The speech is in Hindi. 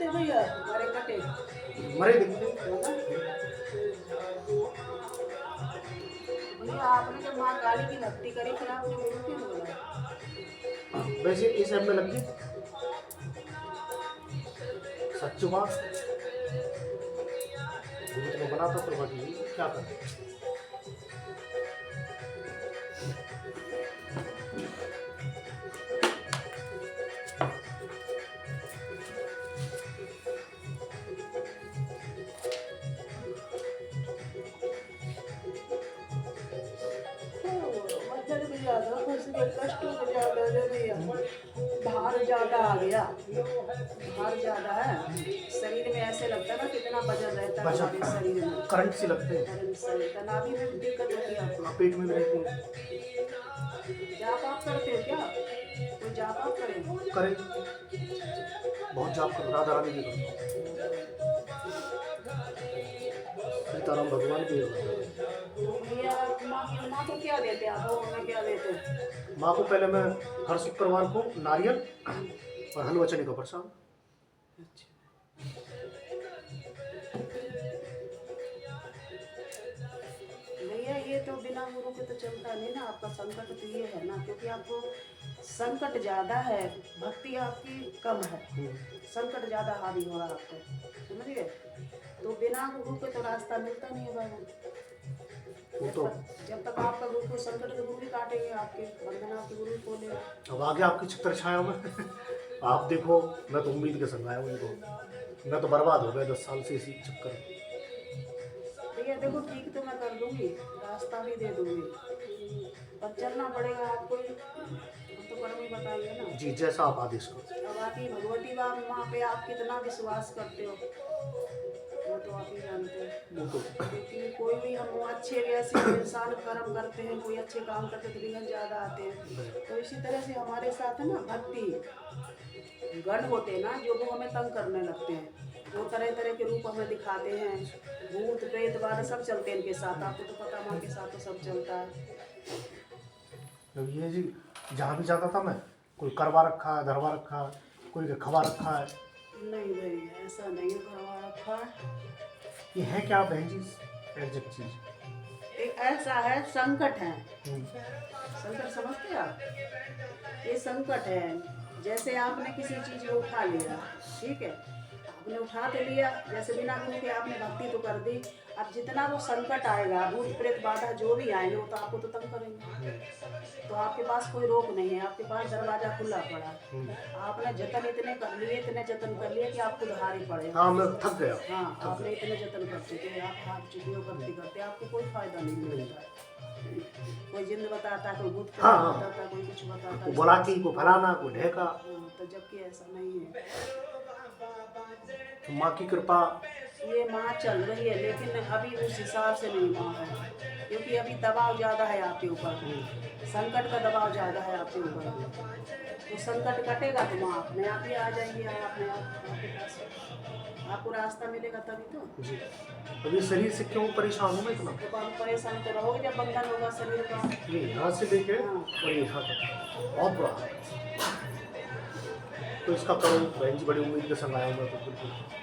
थे भैया हमारे कटे मरे दिखते भैया। आपने जब माँ काली की भक्ति करी फिर आपने गुरु क्यों नहीं बोला? वैसे इस ऐप में लग गई सच्चू बात गुरु तो मैं बनाता तो बाकी क्या करें। मच्छर भी ज्यादा कष्ट भी ज्यादा है भैया। भार ज्यादा आ गया, भार ज्यादा है शरीर में। ऐसे लगता है ना कितना वजन रहता है हमारे शरीर में। करंट से लगते हैं करंट से तनावी में दिक्कत होती है आपको। पेट में भी रहती है। जाप आप करते हो क्या? कोई जाप आप करें? करें बहुत जाप कर राधा रानी भी करता सीताराम भगवान भी है। भैया माँ को क्या देते हैं आप? भोग में क्या देते हैं? माँ को पहले मैं हर शुक्रवार को नारियल और हलवा चने का प्रसाद। भैया ये तो बिना गुरु के तो चलता नहीं ना। आपका संकट तो ये है ना, क्योंकि आपको संकट ज्यादा है, भक्ति आपकी कम है। संकट ज्यादा हावी हो रहा है आप पे, समझिए। तो बिना गुरु के तो रास्ता मिलता नहीं है भाई। तो जब तक आपका गुरु को संकट के गुरु ही काटेंगे, आपके बंधन आपके गुरु ही खोलेगा। अब आगे आपकी छत्र छाया में आप देखो मैं तो उम्मीद के संग आया हूँ इनको। मैं तो बर्बाद हो गया 10 साल से इसी चक्कर में। भैया देखो ठीक तो मैं कर दूंगी, रास्ता भी दे दूंगी, पर चलना पड़ेगा आपको ही। हम तो कर्म ही बताइए ना जी जैसा आप आदेश करो। अब आपकी भगवती माँ पे आप कितना विश्वास करते हो वो तो आप ही जानते हैं। वो तो क्योंकि कोई भी हम अच्छे वैसे इंसान कर्म करते हैं, कोई अच्छे काम करते तो विघ्न ज़्यादा आते हैं। तो इसी तरह से हमारे साथ है ना भक्ति गण होते हैं ना, जो वो हमें तंग करने लगते हैं। वो तरह तरह के रूप हमें दिखाते हैं, भूत प्रेत बार सब चलते हैं इनके साथ। आपको तो पता माँ के साथ तो सब चलता है। अब ये जी जहाँ भी जाता था मैं कोई करवा रखा है धरवा रखा है कोई खवा रखा है। नहीं भाई ऐसा नहीं है, करवा रखा है। ये है क्या बहन जी एग्जैक्ट चीज? एक ऐसा है संकट है। संकट समझते हैं आप? ये संकट है। जैसे आपने किसी चीज को उठा लिया, ठीक है, आपने उठा तो लिया, जैसे बिना गुरु के आपने भक्ति तो कर दी। अब जितना वो संकट आएगा, भूत प्रेत बाधा जो भी आएंगे वो तो आपको तो तंग करेंगे। तो आपके पास कोई रोक नहीं है, आपके पास दरवाजा खुला पड़ा है। आपने जतन इतने कर लिए, इतने जतन कर लिए कि आपको भारी पड़े। हाँ मैं थक गया। हाँ आपने इतने जतन कर चुके हैं, आप हार चुके हो भक्ति करते, आपको कोई फायदा नहीं मिलता। कोई जिंद बताता, कोई भूत बताता, कोई कुछ बताता, बोला कि को फलाना को ढेका। तो जबकि ऐसा नहीं है। तो माँ की कृपा ये माँ चल रही है, लेकिन अभी उस हिसाब से नहीं माँ है, क्योंकि अभी दबाव ज़्यादा है आपके ऊपर। संकट का दबाव ज़्यादा है आपके ऊपर। तो संकट कटेगा तो माँ अपने आप ही आ जाएंगी। अपने आप आपके पास आपको रास्ता मिलेगा तभी तो। जी अभी शरीर से क्यों परेशान हूँ मैं इतना? तो आप परेशान तो रहोगे जब बंधन होगा शरीर का। ये यहाँ से लेके और यहाँ तक बहुत बुरा है। तो इसका करो बहन जी बड़ी उम्मीद के संग आया हूँ मैं तो बिल्कुल।